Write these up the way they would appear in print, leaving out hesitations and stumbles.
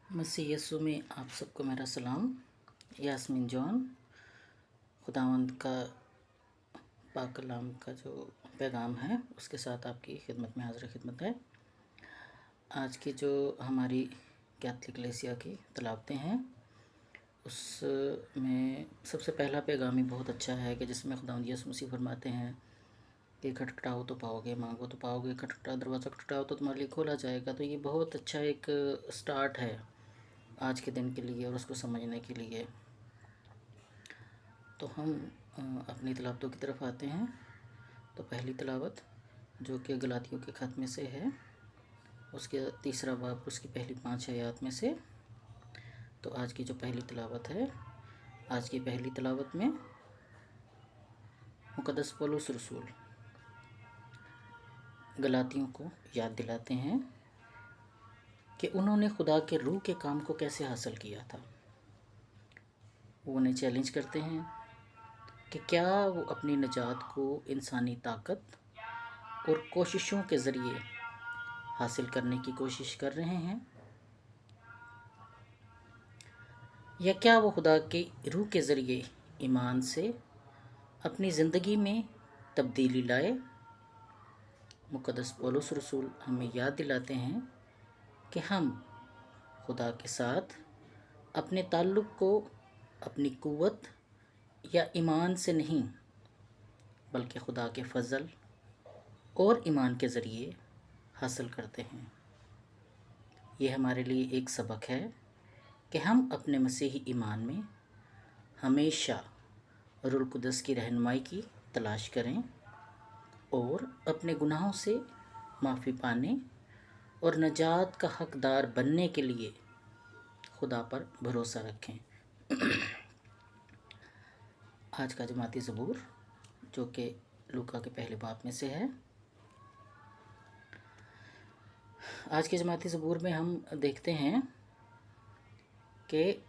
मसीह यीशु में आप सबको मेरा सलाम। यास्मीन जॉन, खुदावंद का पाक कलाम का जो पैगाम है उसके साथ आपकी खिदमत में हाज़िर खिदमत है। आज की जो हमारी कैथलिक कलीसिया की तलावतें हैं उसमें सबसे पहला पैगाम ही बहुत अच्छा है कि जिसमें खुदावंद यीशु मसीह फरमाते हैं कि खटखटाओ तो पाओगे, मांगो तो पाओगे, खटखटा दरवाज़ा खटखटाओ तो तुम्हारे लिए खोला जाएगा। तो ये बहुत अच्छा एक स्टार्ट है आज के दिन के लिए और उसको समझने के लिए। तो हम अपनी तलावतों की तरफ आते हैं। तो पहली तलावत जो कि गलातियों के खत में से है, उसके तीसरा बाब उसकी पहली 5 आयत में से। तो आज की जो पहली तलावत है, आज की पहली तलावत में मुक़द्दस पौलुस रसूल गलातियों को याद दिलाते हैं कि उन्होंने खुदा के रूह के काम को कैसे हासिल किया था। वो उन्हें चैलेंज करते हैं कि क्या वो अपनी निजात को इंसानी ताकत और कोशिशों के ज़रिए हासिल करने की कोशिश कर रहे हैं, या क्या वो खुदा के रूह के ज़रिए ईमान से अपनी ज़िंदगी में तब्दीली लाए। मुक़द्दस पौलुस रसूल हमें याद दिलाते हैं कि हम खुदा के साथ अपने ताल्लुक़ को अपनी क़ुव्वत या ईमान से नहीं बल्कि खुदा के फ़ज़ल और ईमान के ज़रिए हासिल करते हैं। ये हमारे लिए एक सबक है कि हम अपने मसीही ईमान में हमेशा रूह कुदस की रहनुमाई की तलाश करें और अपने गुनाहों से माफ़ी पाने और नजात का हकदार बनने के लिए खुदा पर भरोसा रखें। आज का जमाती ज़बूर जो कि लूका के पहले बाब में से है। आज के जमाती ज़बूर में हम देखते हैं कि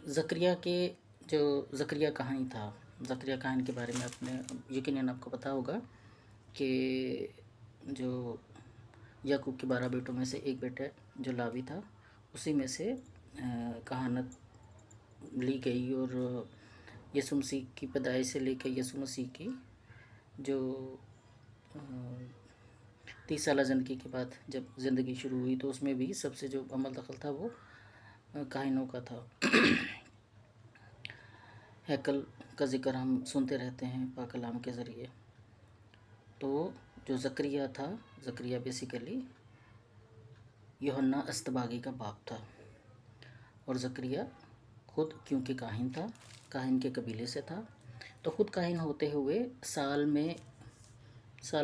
ज़करिया कहानी था। ज़करिया कहानी के बारे में अपने यकीनन आपको पता होगा कि जो याकूब के 12 बेटों में से एक बेटा जो लावी था, उसी में से कहानत ली गई और यीशु मसीह की पैदाइश से लेकर यीशु मसीह की जो 30 साल ज़िंदगी के बाद जब ज़िंदगी शुरू हुई तो उसमें भी सबसे जो अमल दखल था वो काहिनों का था। हैकल का ज़िक्र हम सुनते रहते हैं पाक कलाम के ज़रिए। तो जो ज़करिया बेसिकली यूहन्ना अस्तबागी का बाप था और ज़करिया खुद क्योंकि काहिन था, काहिन के कबीले से था, तो खुद काहिन होते हुए साल में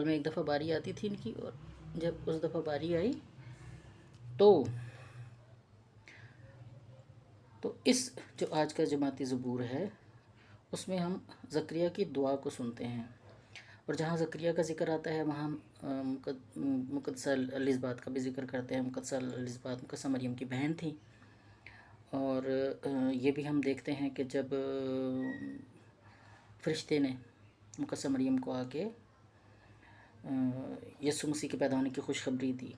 एक दफ़ा बारी आती थी इनकी। और जब उस दफ़ा बारी आई तो इस जो आज का जमाती ज़बूर है उसमें हम ज़करिया की दुआ को सुनते हैं। और जहाँ ज़करिया का ज़िक्र आता है वहाँ मुक़द्दसा एलिज़ाबेथ का भी ज़िक्र करते हैं। मुक़द्दसा एलिज़ाबेथ मुक़द्दसा मरियम की बहन थी। और ये भी हम देखते हैं कि जब फ़रिश्ते ने मुक़द्दसा मरियम को आके यीशु मसीह के पैदा होने की खुशखबरी दी,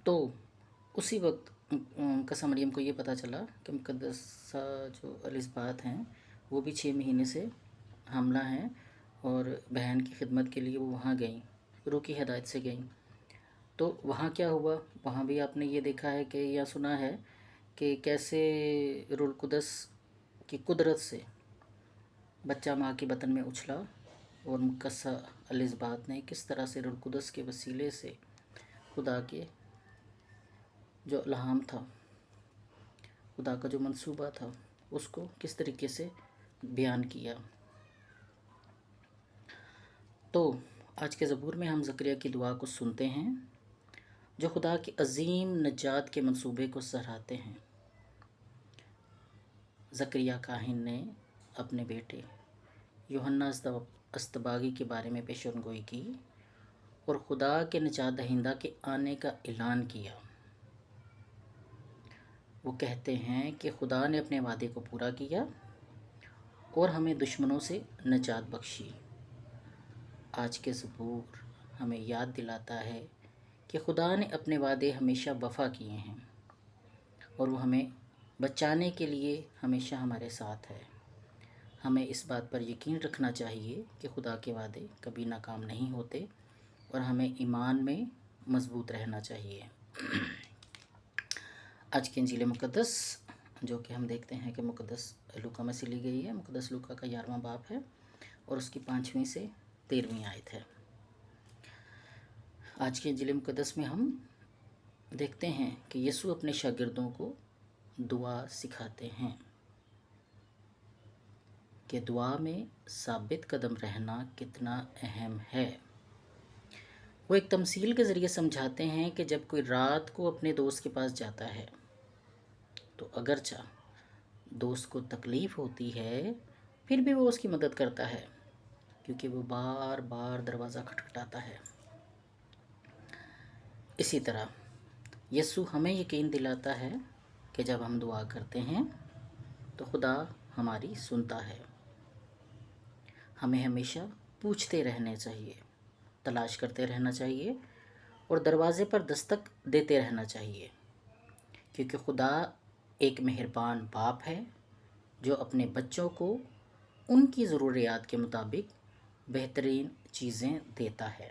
तो उसी वक्त मुक़द्दसा मरियम को ये पता चला कि मुक़द्दसा जो एलिज़ाबेथ हैं वो भी 6 महीने से हामिला हैं और बहन की खिदमत के लिए वो वहाँ गईं, रूह की हिदायत से गईं। तो वहाँ क्या हुआ, वहाँ भी आपने ये देखा है कि या सुना है कि कैसे रूह कुदस की कुदरत से बच्चा माँ के बतन में उछला और मुक़द्दसा एलिज़ाबेथ ने किस तरह से रूह कुदस के वसीले से खुदा के जो इल्हाम था, खुदा का जो मंसूबा था, उसको किस तरीके से बयान किया। तो आज के ज़बूर में हम ज़करिया की दुआ को सुनते हैं जो खुदा की अजीम नजात के मंसूबे को सराहते हैं। ज़करिया काहिन ने अपने बेटे यूहन्ना अस्तबागी के बारे में पेशेनगोई की और खुदा के निजात दहिंदा के आने का ऐलान किया। वो कहते हैं कि खुदा ने अपने वादे को पूरा किया और हमें दुश्मनों से निजात बख्शी। आज के ज़बूर हमें याद दिलाता है کہ خدا نے اپنے وعدے ہمیشہ وفا کیے ہیں اور وہ ہمیں بچانے کے لیے ہمیشہ ہمارے ساتھ ہے۔ ہمیں اس بات پر یقین رکھنا چاہیے کہ خدا کے وعدے کبھی ناکام نہیں ہوتے اور ہمیں ایمان میں مضبوط رہنا چاہیے۔ آج کی انجیل مقدس جو کہ ہم دیکھتے ہیں کہ مقدس لوکا میں سے لی گئی ہے، مقدس لوکا کا 11واں باب ہے اور اس کی 5ویں سے 13ویں آیت ہے۔ آج کی انجیل مقدس میں ہم دیکھتے ہیں کہ یسوع اپنے شاگردوں کو دعا سکھاتے ہیں کہ دعا میں ثابت قدم رہنا کتنا اہم ہے۔ وہ ایک تمثیل کے ذریعے سمجھاتے ہیں کہ جب کوئی رات کو اپنے دوست کے پاس جاتا ہے تو اگرچہ دوست کو تکلیف ہوتی ہے پھر بھی وہ اس کی مدد کرتا ہے کیونکہ وہ بار بار دروازہ کھٹکھٹاتا ہے۔ اسی طرح یسوع ہمیں یقین دلاتا ہے کہ جب ہم دعا کرتے ہیں تو خدا ہماری سنتا ہے۔ ہمیں ہمیشہ پوچھتے رہنا چاہیے، تلاش کرتے رہنا چاہیے اور دروازے پر دستک دیتے رہنا چاہیے، کیونکہ خدا ایک مہربان باپ ہے جو اپنے بچوں کو ان کی ضروریات کے مطابق بہترین چیزیں دیتا ہے۔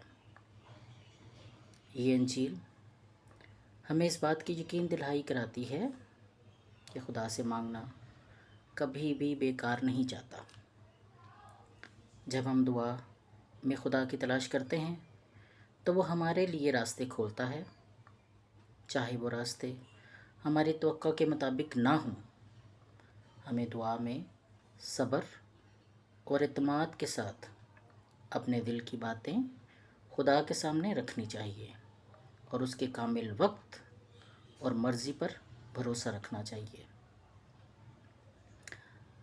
یہ انجیل ہمیں اس بات کی یقین دہانی کراتی ہے کہ خدا سے مانگنا کبھی بھی بیکار نہیں جاتا۔ جب ہم دعا میں خدا کی تلاش کرتے ہیں تو وہ ہمارے لیے راستے کھولتا ہے، چاہے وہ راستے ہماری توقع کے مطابق نہ ہوں۔ ہمیں دعا میں صبر اور اعتماد کے ساتھ اپنے دل کی باتیں خدا کے سامنے رکھنی چاہیے اور اس کے کامل وقت اور مرضی پر بھروسہ رکھنا چاہیے۔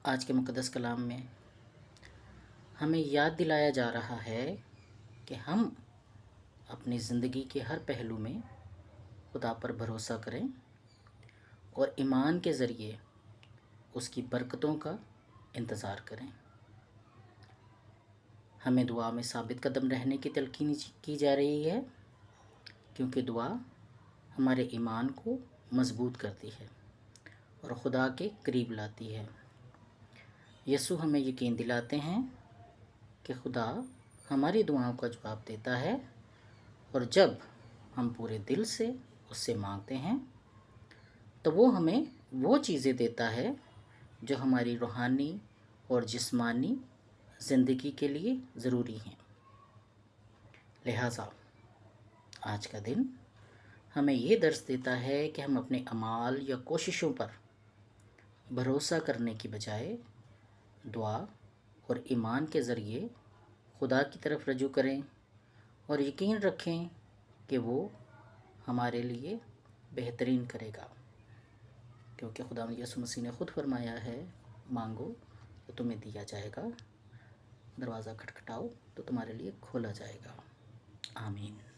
آج کے مقدس کلام میں ہمیں یاد دلایا جا رہا ہے کہ ہم اپنی زندگی کے ہر پہلو میں خدا پر بھروسہ کریں اور ایمان کے ذریعے اس کی برکتوں کا انتظار کریں۔ ہمیں دعا میں ثابت قدم رہنے کی تلقین کی جا رہی ہے کیونکہ دعا ہمارے ایمان کو مضبوط کرتی ہے اور خدا کے قریب لاتی ہے۔ یسوع ہمیں یقین دلاتے ہیں کہ خدا ہماری دعاؤں کا جواب دیتا ہے اور جب ہم پورے دل سے اس سے مانگتے ہیں تو وہ ہمیں وہ چیزیں دیتا ہے جو ہماری روحانی اور جسمانی زندگی کے لیے ضروری ہیں۔ لہٰذا آج کا دن ہمیں یہ درس دیتا ہے کہ ہم اپنے اعمال یا کوششوں پر بھروسہ کرنے کی بجائے دعا اور ایمان کے ذریعے خدا کی طرف رجوع کریں اور یقین رکھیں کہ وہ ہمارے لیے بہترین کرے گا، کیونکہ خدا یسوع مسیح نے خود فرمایا ہے، مانگو تو تمہیں دیا جائے گا، دروازہ کھٹکھٹاؤ تو تمہارے لیے کھولا جائے گا۔ آمین۔